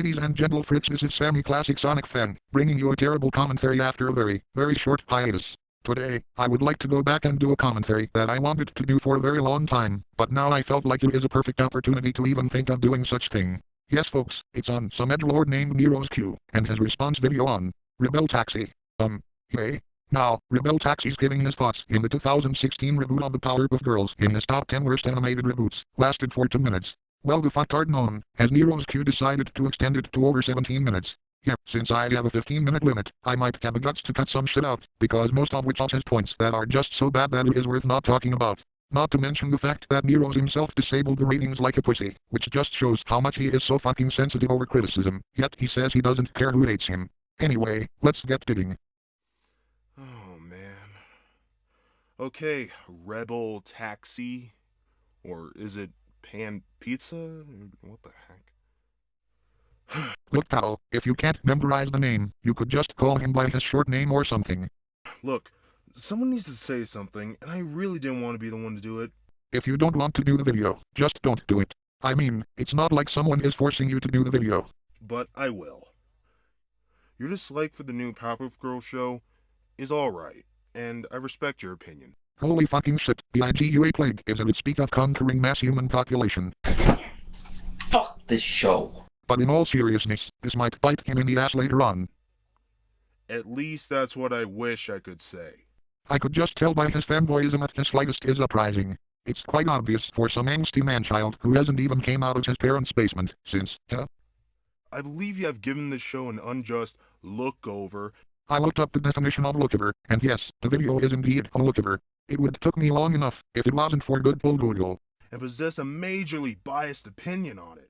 Ladies and gentle freaks, this is Sammy Classic Sonic Fan, bringing you a terrible commentary after a very, very short hiatus. Today, I would like to go back and do a commentary that I wanted to do for a very long time, but now I felt like it is a perfect opportunity to even think of doing such thing. Yes folks, it's on some edgelord named Neros Q, and his response video on Rebel Taxi. Hey. Now, Rebel Taxi's giving his thoughts in the 2016 reboot of the Powerpuff Girls in his top 10 worst animated reboots, lasted for 2 minutes. Well, the fucktard known as Neros Q decided to extend it to over 17 minutes. Yeah, since I have a 15-minute limit, I might have the guts to cut some shit out, because most of which has points that are just so bad that it is worth not talking about. Not to mention the fact that Neros himself disabled the ratings like a pussy, which just shows how much he is so fucking sensitive over criticism, yet he says he doesn't care who hates him. Anyway, let's get digging. Oh man. Okay, Rebel Taxi? Or is it Pan Pizza? What the heck? Look pal, if you can't memorize the name, you could just call him by his short name or something. Look, someone needs to say something, and I really didn't want to be the one to do it. If you don't want to do the video, just don't do it. I mean, it's not like someone is forcing you to do the video. But I will. Your dislike for the new Powerpuff Girls show is alright, and I respect your opinion. Holy fucking shit, the IGUA plague is at its peak of conquering mass human population. Fuck this show. But in all seriousness, this might bite him in the ass later on. At least that's what I wish I could say. I could just tell by his fanboyism that his slightest is uprising. It's quite obvious for some angsty man-child who hasn't even came out of his parents' basement since, I believe you have given this show an unjust look-over. I looked up the definition of lookover, and yes, the video is indeed a lookover. It would took me long enough if it wasn't for good pull Google. And possess a majorly biased opinion on it.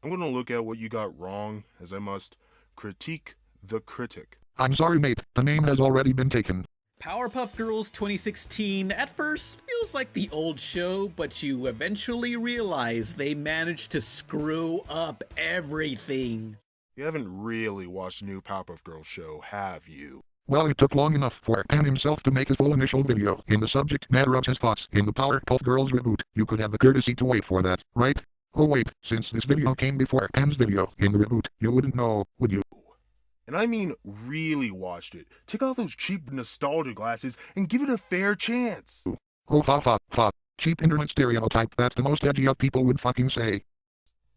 I'm gonna look at what you got wrong, as I must critique the critic. I'm sorry mate, the name has already been taken. Powerpuff Girls 2016 at first feels like the old show, but you eventually realize they managed to screw up everything. You haven't really watched the new Powerpuff Girls show, have you? Well, it took long enough for Pan himself to make his full initial video in the subject matter of his thoughts in the Powerpuff Girls reboot. You could have the courtesy to wait for that, right? Oh wait, since this video came before Pan's video in the reboot, you wouldn't know, would you? And I mean really watched it. Take off those cheap nostalgia glasses and give it a fair chance. Oh ha. Cheap internet stereotype that the most edgy of people would fucking say.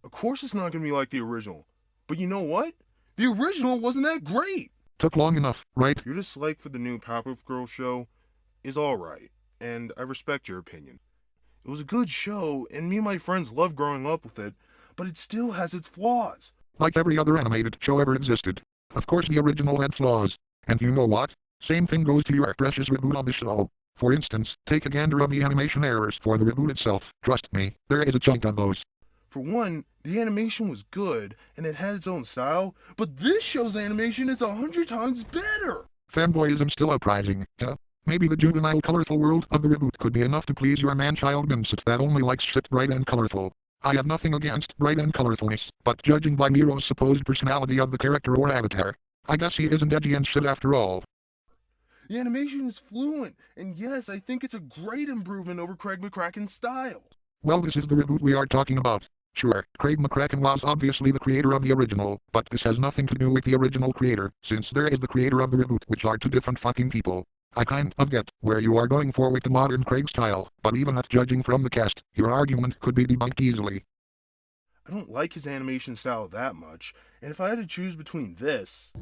Of course it's not gonna be like the original. But you know what? The original wasn't that great. Took long enough, right? Your dislike for the new Powerpuff Girls show is alright, and I respect your opinion. It was a good show, and me and my friends loved growing up with it, but it still has its flaws. Like every other animated show ever existed. Of course the original had flaws. And you know what? Same thing goes to your precious reboot of the show. For instance, take a gander of the animation errors for the reboot itself. Trust me, there is a chunk of those. For one, the animation was good, and it had its own style, but this show's animation is 100 times better! Fanboyism still uprising, Maybe the juvenile colorful world of the reboot could be enough to please your man-child mindset that only likes shit bright and colorful. I have nothing against bright and colorfulness, but judging by Nero's supposed personality of the character or avatar, I guess he isn't edgy and shit after all. The animation is fluent, and yes, I think it's a great improvement over Craig McCracken's style. Well, this is the reboot we are talking about. Sure, Craig McCracken was obviously the creator of the original, but this has nothing to do with the original creator, since there is the creator of the reboot, which are two different fucking people. I kind of get where you are going for with the modern Craig style, but even at judging from the cast, your argument could be debunked easily. I don't like his animation style that much, and if I had to choose between this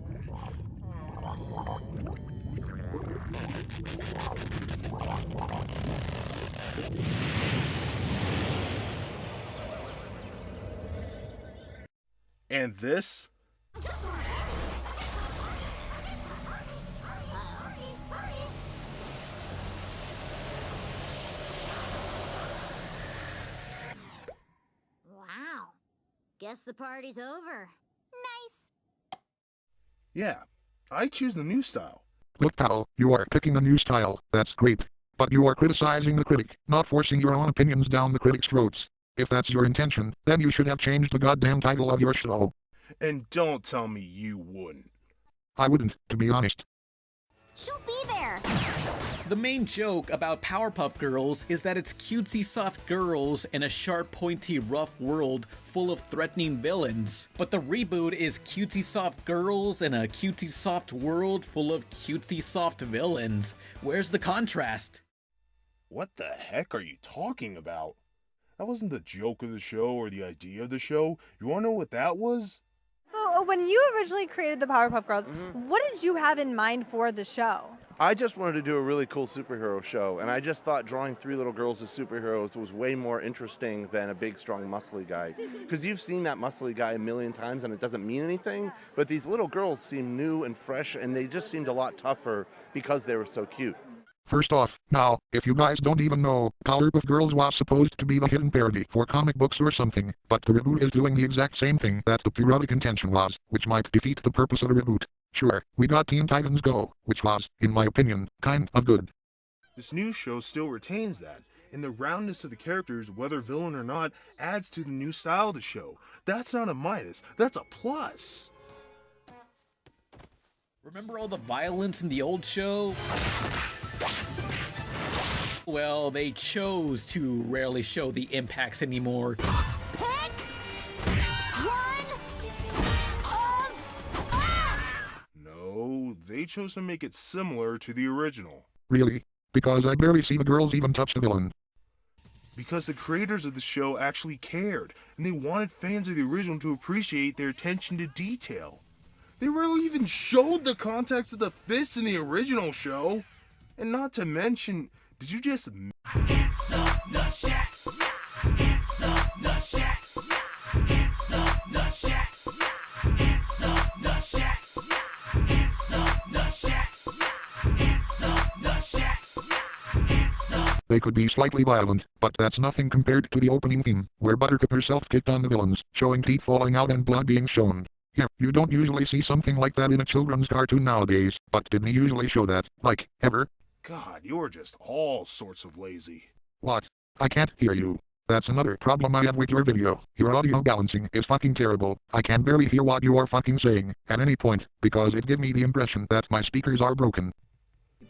and this, Wow. Guess the party's over. Nice. yeah, I choose the new style. Look pal, you are picking a new style, that's great. But you are criticizing the critic, not forcing your own opinions down the critic's throats. If that's your intention, then you should have changed the goddamn title of your show. And don't tell me you wouldn't. I wouldn't, to be honest. She'll be there. The main joke about Powerpuff Girls is that it's cutesy soft girls in a sharp pointy rough world full of threatening villains. But the reboot is cutesy soft girls in a cutesy soft world full of cutesy soft villains. Where's the contrast? What the heck are you talking about? That wasn't the joke of the show or the idea of the show. You wanna know what that was? So when you originally created the Powerpuff Girls, what did you have in mind for the show? I just wanted to do a really cool superhero show, and I just thought drawing 3 little girls as superheroes was way more interesting than a big, strong, muscly guy. Because you've seen that muscly guy a million times and it doesn't mean anything, but these little girls seem new and fresh, and they just seemed a lot tougher because they were so cute. First off, now, if you guys don't even know, Powerpuff Girls was supposed to be the hidden parody for comic books or something, but the reboot is doing the exact same thing that the periodic intention was, which might defeat the purpose of the reboot. Sure, we got Teen Titans Go, which was, in my opinion, kind of good. This new show still retains that, and the roundness of the characters, whether villain or not, adds to the new style of the show. That's not a minus, that's a plus. Remember all the violence in the old show? Well, they chose to rarely show the impacts anymore. Pick one of us! No, they chose to make it similar to the original. Really? Because I barely see the girls even touch the villain. Because the creators of the show actually cared, and they wanted fans of the original to appreciate their attention to detail. They rarely even showed the context of the fists in the original show. And not to mention, did you just... It's the Nut Shack. It's the Nut Shack. It's the Nut Shack. It's the Nut Shack. It's the Nut Shack. It's the Nut Shack. It's the... They could be slightly violent, but that's nothing compared to the opening theme, where Buttercup herself kicked on the villains, showing teeth falling out and blood being shown. Yeah, you don't usually see something like that in a children's cartoon nowadays, but didn't they usually show that, like, ever? God, you're just all sorts of lazy. What? I can't hear you. That's another problem I have with your video. Your audio balancing is fucking terrible. I can barely hear what you are fucking saying at any point, because it gives me the impression that my speakers are broken.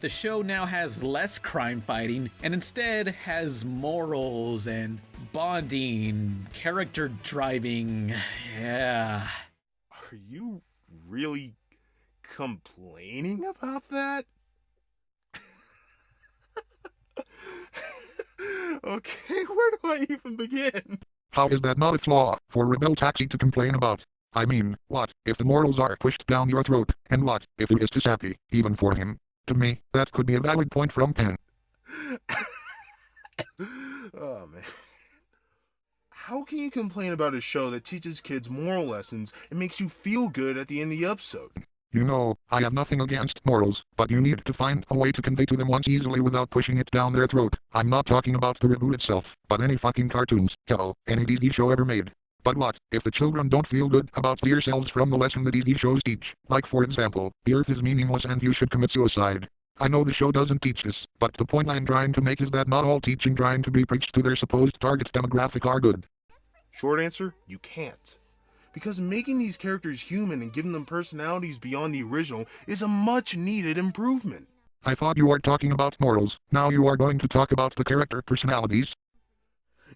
The show now has less crime fighting and instead has morals and bonding, character driving. Yeah. Are you really complaining about that? Okay, where do I even begin? How is that not a flaw for Rebel Taxi to complain about? I mean, what if the morals are pushed down your throat, and what if it is too sappy, even for him? To me, that could be a valid point from Penn. Oh, man. How can you complain about a show that teaches kids moral lessons and makes you feel good at the end of the episode? You know, I have nothing against morals, but you need to find a way to convey to them once easily without pushing it down their throat. I'm not talking about the reboot itself, but any fucking cartoons, hell, any TV show ever made. But what if the children don't feel good about themselves from the lesson the TV shows teach? Like for example, the earth is meaningless and you should commit suicide. I know the show doesn't teach this, but the point I'm trying to make is that not all teaching trying to be preached to their supposed target demographic are good. Short answer, you can't. Because making these characters human and giving them personalities beyond the original is a much needed improvement. I thought you were talking about morals. Now you are going to talk about the character personalities.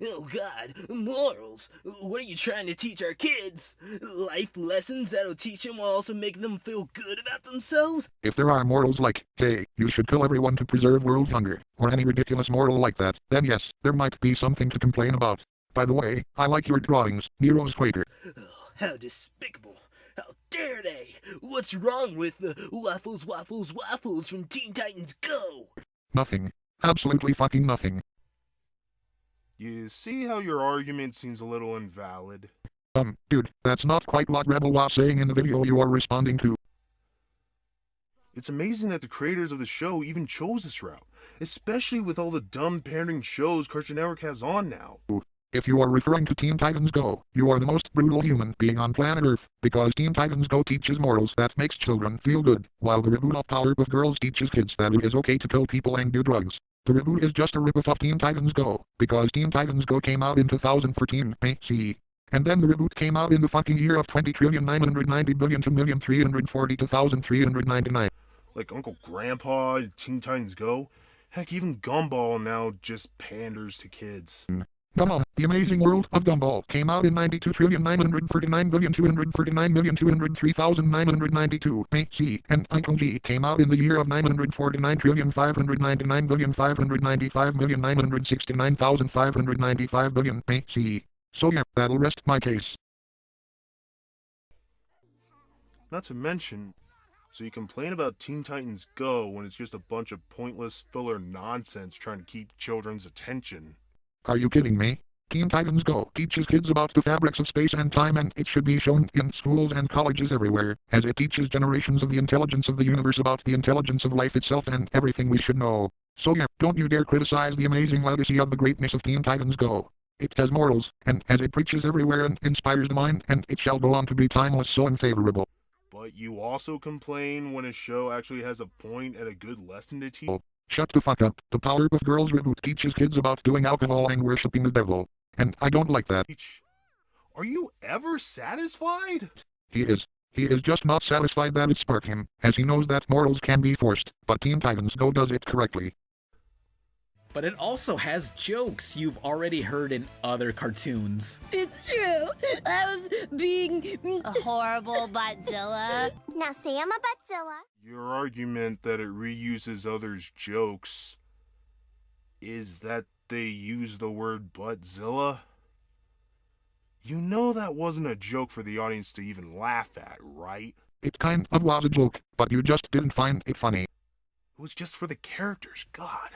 Oh God, morals. What are you trying to teach our kids? Life lessons that'll teach them while also making them feel good about themselves? If there are morals like, hey, you should kill everyone to preserve world hunger, or any ridiculous moral like that, then yes, there might be something to complain about. By the way, I like your drawings, Neros Quaker. Oh, how despicable. How dare they? What's wrong with the waffles, waffles, waffles from Teen Titans Go? Nothing. Absolutely fucking nothing. You see how your argument seems a little invalid? Dude, that's not quite what Rebel was saying in the video you are responding to. It's amazing that the creators of the show even chose this route, especially with all the dumb parenting shows Cartoon Network has on now. If you are referring to Teen Titans Go, you are the most brutal human being on planet Earth, because Teen Titans Go teaches morals that makes children feel good, while the reboot of Powerpuff Girls teaches kids that it is okay to kill people and do drugs. The reboot is just a ripoff of Teen Titans Go, because Teen Titans Go came out in 2013, see. And then the reboot came out in the fucking year of 20,990,000,2,340,399. Like Uncle Grandpa, Teen Titans Go. Heck, even Gumball now just panders to kids. Gumball, The Amazing World of Gumball came out in 92,939,239,203,992 AC, and Uncle G came out in the year of 949,599,595,969,595 billion AC. So yeah, that'll rest my case. Not to mention, so you complain about Teen Titans Go when it's just a bunch of pointless filler nonsense trying to keep children's attention. Are you kidding me? Teen Titans Go teaches kids about the fabrics of space and time, and it should be shown in schools and colleges everywhere, as it teaches generations of the intelligence of the universe about the intelligence of life itself and everything we should know. So yeah, don't you dare criticize the amazing legacy of the greatness of Teen Titans Go. It has morals, and as it preaches everywhere and inspires the mind, and it shall go on to be timeless, so unfavorable. But you also complain when a show actually has a point and a good lesson to teach. Shut the fuck up. The Powerpuff Girls reboot teaches kids about doing alcohol and worshipping the devil. And I don't like that. Are you ever satisfied? He is. He is just not satisfied that it sparked him, as he knows that morals can be forced, but Teen Titans Go does it correctly. But it also has jokes you've already heard in other cartoons. It's true. I was being a horrible Buttzilla. Now say I'm a Buttzilla. Your argument that it reuses others' jokes is that they use the word Buttzilla? You know that wasn't a joke for the audience to even laugh at, right? It kind of was a joke, but you just didn't find it funny. It was just for the characters, God.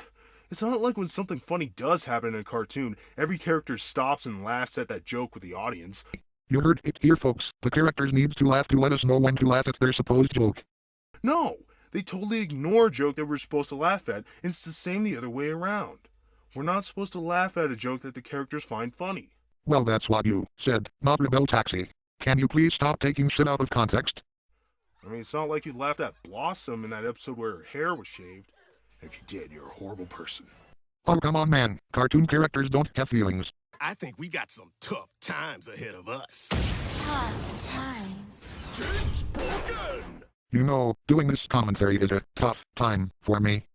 It's not like when something funny does happen in a cartoon, every character stops and laughs at that joke with the audience. You heard it here, folks. The characters needs to laugh to let us know when to laugh at their supposed joke. No, they totally ignore a joke that we're supposed to laugh at, and it's the same the other way around. We're not supposed to laugh at a joke that the characters find funny. Well, that's what you said, not Rebel Taxi. Can you please stop taking shit out of context? I mean, it's not like you laughed at Blossom in that episode where her hair was shaved. If you did, you're a horrible person. Oh, come on, man. Cartoon characters don't have feelings. I think we got some tough times ahead of us. Tough times. Change spoken! You know, doing this commentary is a tough time for me.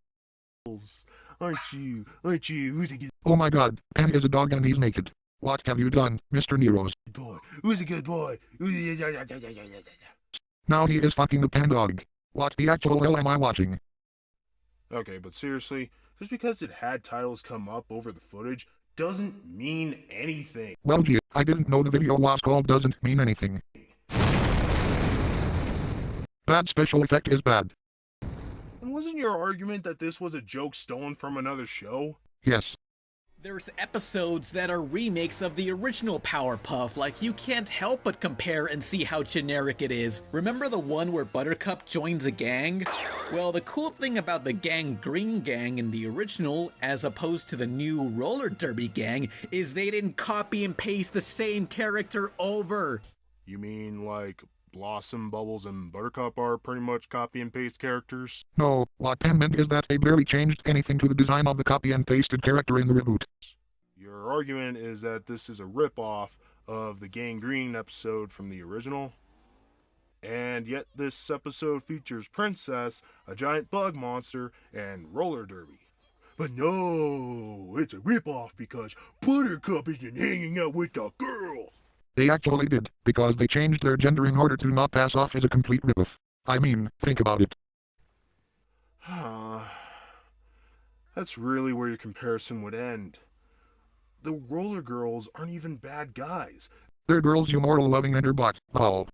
Aren't you? Who's a good Oh my god, Pan is a dog and he's naked. What have you done, Mr. Neros? boy? Who's a good boy? Now he is fucking the pan dog. What the actual hell am I watching? Okay, but seriously, just because it had titles come up over the footage doesn't mean anything. Well gee, I didn't know the video was called Doesn't Mean Anything. Bad special effect is bad. And wasn't your argument that this was a joke stolen from another show? Yes. There's episodes that are remakes of the original Powerpuff, like you can't help but compare and see how generic it is. Remember the one where Buttercup joins a gang? Well, the cool thing about the Green Gang in the original, as opposed to the new roller derby gang, is they didn't copy and paste the same character over. You mean like Blossom, Bubbles, and Buttercup are pretty much copy and paste characters? No, what Pan meant is that they barely changed anything to the design of the copy and pasted character in the reboot. Your argument is that this is a rip-off of the Gangrene episode from the original? And yet this episode features Princess, a giant bug monster, and roller derby. But no, it's a rip-off because Buttercup isn't hanging out with the girls. They actually did, because they changed their gender in order to not pass off as a complete ripoff. I mean, think about it. That's really where your comparison would end. The roller girls aren't even bad guys. They're girls you moral loving and her butt. Lol.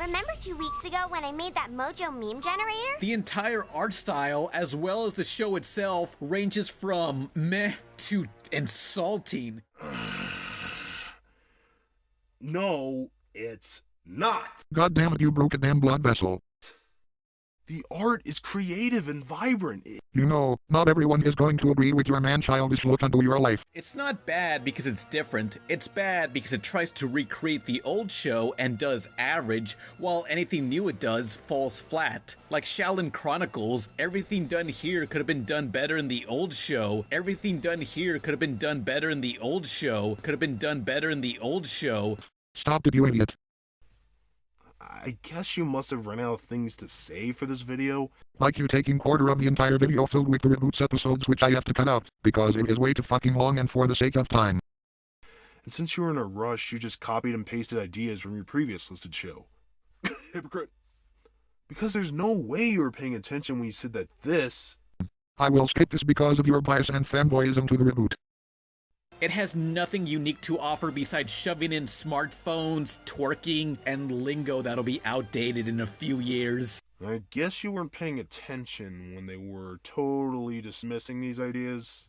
Remember 2 weeks ago when I made that Mojo meme generator? The entire art style, as well as the show itself, ranges from meh to insulting. No, it's not. God damn it, you broke a damn blood vessel. The art is creative and vibrant. You know, not everyone is going to agree with your man-childish look onto your life. It's not bad because it's different. It's bad because it tries to recreate the old show and does average, while anything new it does falls flat. Like Shaolin Chronicles, everything done here could have been done better in the old show. Everything done here could have been done better in the old show. Could have been done better in the old show. Stop it, you idiot. I guess you must have run out of things to say for this video. Like you taking quarter of the entire video filled with the reboots episodes which I have to cut out, because it is way too fucking long and for the sake of time. And since you were in a rush, you just copied and pasted ideas from your previous listed show. Hypocrite. Because there's no way you were paying attention when you said that this... I will skip this because of your bias and fanboyism to the reboot. It has nothing unique to offer besides shoving in smartphones, twerking, and lingo that'll be outdated in a few years. I guess you weren't paying attention when they were totally dismissing these ideas.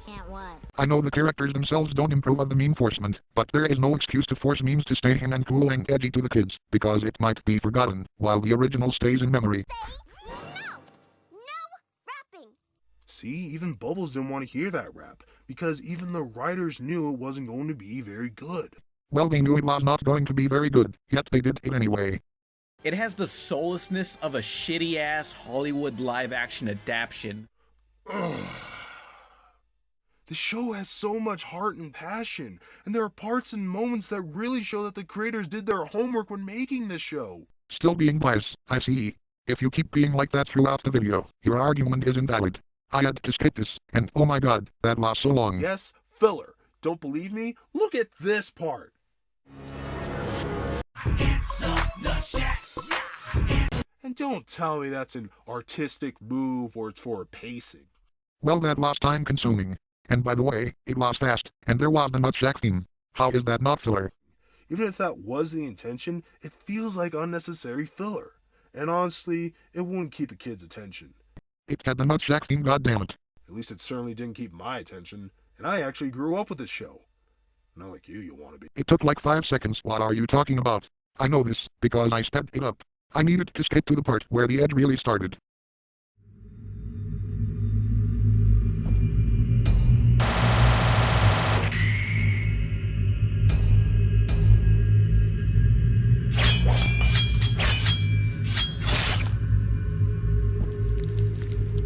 Can't what? I know the characters themselves don't improve of the meme enforcement, but there is no excuse to force memes to stay hip and cool and edgy to the kids, because it might be forgotten, while the original stays in memory. See, even Bubbles didn't want to hear that rap, because even the writers knew it wasn't going to be very good. Well, they knew it was not going to be very good, yet they did it anyway. It has the soullessness of a shitty-ass Hollywood live-action adaptation. The show has so much heart and passion, and there are parts and moments that really show that the creators did their homework when making the show. Still being biased, I see. If you keep being like that throughout the video, your argument is invalid. I had to skip this, and oh my god, that lost so long. Yes, filler. Don't believe me? Look at this part. And don't tell me that's an artistic move or it's for pacing. Well, that was time consuming. And by the way, it was fast, and there was the nutsack theme. How is that not filler? Even if that was the intention, it feels like unnecessary filler. And honestly, it wouldn't keep a kid's attention. It had the nutsack theme, goddammit. At least it certainly didn't keep my attention, and I actually grew up with this show. Not like you wanna be. It took like 5 seconds. What are you talking about? I know this, because I sped it up. I needed to skip to the part where the edge really started.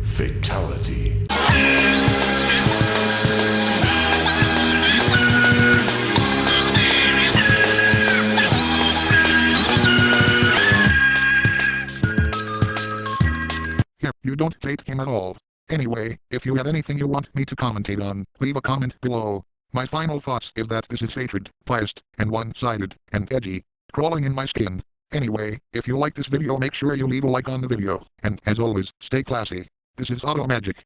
Fatality. Yep, you don't hate him at all. Anyway, if you have anything you want me to commentate on, leave a comment below. My final thoughts is that this is hatred, biased, and one-sided, and edgy, crawling in my skin. Anyway, if you like this video make sure you leave a like on the video, and as always, stay classy. This is Ottomagic.